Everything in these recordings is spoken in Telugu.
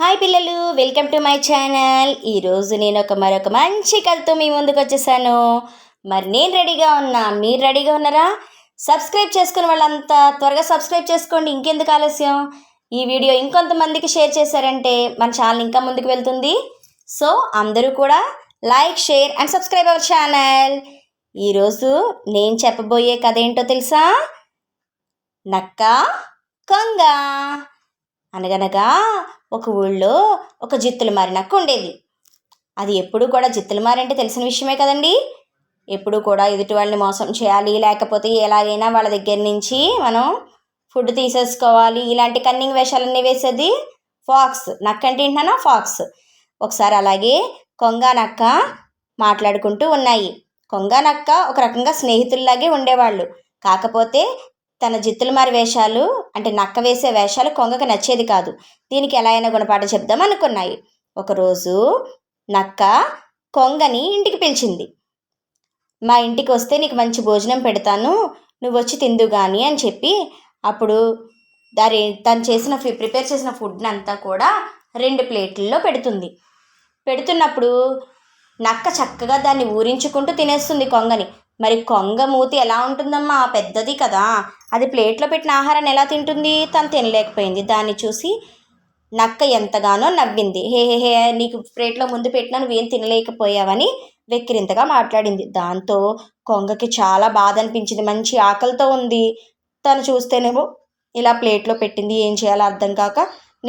హాయ్ పిల్లలు, వెల్కమ్ టు మై ఛానల్. ఈరోజు నేను మరొక మంచి కథతో మీ ముందుకు వచ్చేసాను. మరి నేను రెడీగా ఉన్నా, మీరు రెడీగా ఉన్నారా? సబ్స్క్రైబ్ చేసుకున్న వాళ్ళంతా త్వరగా సబ్స్క్రైబ్ చేసుకోండి. ఇంకెందుకు ఆలస్యం? ఈ వీడియో ఇంకొంతమందికి షేర్ చేశారంటే మన ఛానల్ ఇంకా ముందుకు వెళ్తుంది. సో అందరూ కూడా like, share and subscribe our channel. ఈరోజు నేను చెప్పబోయే కథ ఏంటో తెలుసా? నక్క కొంగ. అనగనగా ఒక ఊళ్ళో ఒక జిత్తులమారి నక్క ఉండేది. అది ఎప్పుడు కూడా జిత్తులమారి అంటే తెలిసిన విషయమే కదండి. ఎప్పుడు కూడా ఎదుటి వాళ్ళని మోసం చేయాలి, లేకపోతే ఎలాగైనా వాళ్ళ దగ్గర నుంచి మనం ఫుడ్ తీసేసుకోవాలి, ఇలాంటి కన్నింగ్ వేషాలన్నీ వేసేది ఫాక్స్. నక్క అంటే ఏంటన్నా ఫాక్స్. ఒకసారి అలాగే కొంగ నక్క మాట్లాడుకుంటూ ఉన్నాయి. కొంగ నక్క ఒక రకంగా స్నేహితుల్లాగే ఉండేవాళ్ళు. కాకపోతే తన జిత్తులమారి వేషాలు అంటే నక్క వేసే వేషాలు కొంగకి నచ్చేది కాదు. దీనికి ఎలా అయినా గుణపాఠం చెప్దాం అనుకున్నాయి. ఒకరోజు నక్క కొంగని ఇంటికి పిలిచింది. మా ఇంటికి వస్తే నీకు మంచి భోజనం పెడతాను, నువ్వు వచ్చి తిందు కానీ అని చెప్పి అప్పుడు తను ప్రిపేర్ చేసిన ఫుడ్ని అంతా కూడా 2 ప్లేట్లలో పెడుతున్నప్పుడు నక్క చక్కగా దాన్ని ఊరించుకుంటూ తినేస్తుంది కొంగని. మరి కొంగ మూతి ఎలా ఉంటుందమ్మా, పెద్దది కదా, అది ప్లేట్లో పెట్టిన ఆహారాన్ని ఎలా తింటుంది? తను తినలేకపోయింది. దాన్ని చూసి నక్క ఎంతగానో నవ్వింది. హే హే హే, నీకు ప్లేట్లో ముందు పెట్టినా నువ్వేం తినలేకపోయావని వెక్కిరింతగా మాట్లాడింది. దాంతో కొంగకి చాలా బాధ అనిపించింది. మంచి ఆకలితో ఉంది. తను చూస్తేనేమో ఇలా ప్లేట్లో పెట్టింది, ఏం చేయాలో అర్థం కాక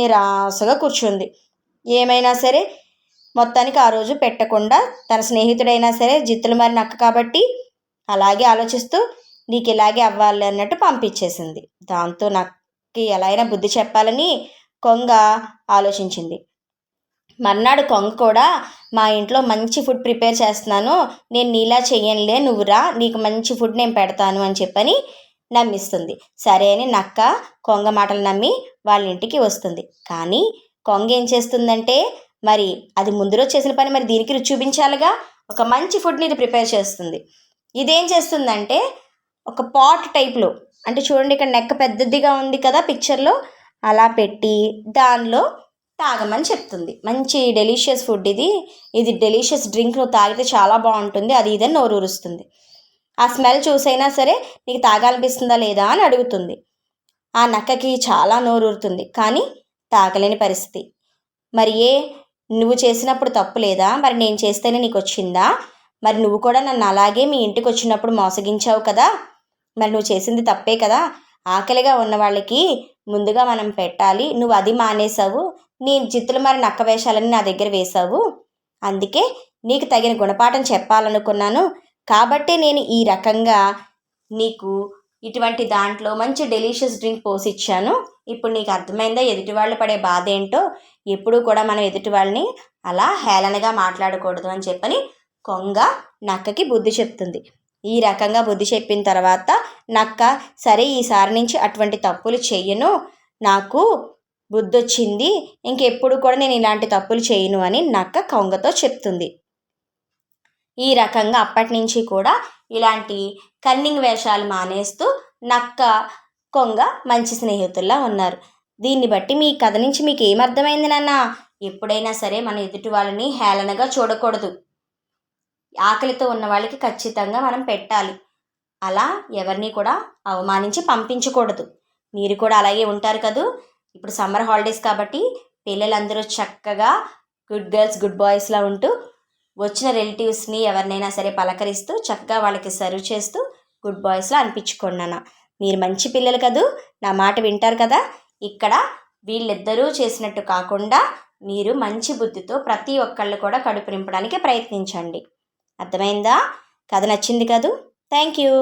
నిరాశగా కూర్చుంది. ఏమైనా సరే మొత్తానికి ఆ రోజు పెట్టకుండా తన స్నేహితుడైనా సరే జిత్తులమారి నక్క కాబట్టి అలాగే ఆలోచిస్తూ నీకు ఇలాగే అవ్వాలి అన్నట్టు పంపించేసింది. దాంతో నక్కకి ఎలా అయినా బుద్ధి చెప్పాలని కొంగ ఆలోచించింది. మర్నాడు కొంగ కూడా మా ఇంట్లో మంచి ఫుడ్ ప్రిపేర్ చేస్తున్నాను, నేను నీలా చెయ్యనులే, నువ్వు రా, నీకు మంచి ఫుడ్ నేను పెడతాను అని చెప్పని నమ్మిస్తుంది. సరే అని నక్క కొంగ మాటలు నమ్మి వాళ్ళ ఇంటికి వస్తుంది. కానీ కొంగ ఏం చేస్తుందంటే మరి అది ముందు రోజు చేసిన పని మరి దీనికి రుచి చూపించాలిగా. ఒక మంచి ఫుడ్ని ఇది ప్రిపేర్ చేస్తుంది. ఇదేం చేస్తుందంటే ఒక పాట్ టైప్లో, అంటే చూడండి ఇక్కడ నెక్క పెద్దదిగా ఉంది కదా పిక్చర్లో, అలా పెట్టి దానిలో తాగమని చెప్తుంది. మంచి డెలిషియస్ ఫుడ్ ఇది డెలిషియస్ డ్రింక్, నువ్వు తాగితే చాలా బాగుంటుంది, అది ఇదని నోరూరుస్తుంది. ఆ స్మెల్ చూసైనా సరే నీకు తాగాలనిపిస్తుందా లేదా అని అడుగుతుంది. ఆ నక్కకి చాలా నోరూరుతుంది, కానీ తాగలేని పరిస్థితి. మరి నువ్వు చేసినప్పుడు తప్పు లేదా? మరి నేను చేస్తేనే నీకు వచ్చిందా? మరి నువ్వు కూడా నన్ను అలాగే మీ ఇంటికి వచ్చినప్పుడు మోసగించావు కదా, మరి నువ్వు చేసింది తప్పే కదా. ఆకలిగా ఉన్న వాళ్ళకి ముందుగా మనం పెట్టాలి, నువ్వు అది మానేసావు, నీ జిత్తులమారి నక్క వేషాలని నా దగ్గర వేశావు, అందుకే నీకు తగిన గుణపాఠం చెప్పాలనుకున్నాను. కాబట్టి నేను ఈ రకంగా నీకు ఇటువంటి దాంట్లో మంచి డెలిషియస్ డ్రింక్ పోసిచ్చాను. ఇప్పుడు నీకు అర్థమైందా ఎదుటి వాళ్ళు పడే బాధ ఏంటో? ఎప్పుడూ కూడా మనం ఎదుటి వాళ్ళని అలా హేళనగా మాట్లాడకూడదు అని చెప్పని కొంగ నక్కకి బుద్ధి చెప్తుంది. ఈ రకంగా బుద్ధి చెప్పిన తర్వాత నక్క సరే ఈసారి నుంచి అటువంటి తప్పులు చెయ్యను, నాకు బుద్ధి వచ్చింది, ఇంకెప్పుడు కూడా నేను ఇలాంటి తప్పులు చేయను అని నక్క కొంగతో చెప్తుంది. ఈ రకంగా అప్పటి నుంచి కూడా ఇలాంటి కన్నింగ్ వేషాలు మానేస్తూ నక్క కొంగ మంచి స్నేహితుల్లా ఉన్నారు. దీన్ని బట్టి మీ కథ నుంచి మీకు ఏమర్థమైంది నాన్న? ఎప్పుడైనా సరే మన ఎదుటి వాళ్ళని హేళనగా చూడకూడదు. ఆకలితో ఉన్న వాళ్ళకి ఖచ్చితంగా మనం పెట్టాలి. అలా ఎవరిని కూడా అవమానించి పంపించకూడదు. మీరు కూడా అలాగే ఉంటారు కదూ. ఇప్పుడు సమ్మర్ హాలిడేస్ కాబట్టి పిల్లలందరూ చక్కగా గుడ్ గర్ల్స్ గుడ్ బాయ్స్లా ఉంటూ వచ్చిన రిలేటివ్స్ని ఎవరినైనా సరే పలకరిస్తూ చక్కగా వాళ్ళకి సర్వ్ చేస్తూ గుడ్ బాయ్స్లా అనిపించుకోండి నాన్న. మీరు మంచి పిల్లలు కదూ, నా మాట వింటారు కదా. ఇక్కడ వీళ్ళిద్దరూ చేసినట్టు కాకుండా మీరు మంచి బుద్ధితో ప్రతి ఒక్కళ్ళు కూడా కడుపు నింపడానికి ప్రయత్నించండి. అర్థమైందా? కథ నచ్చింది కదూ. Thank you.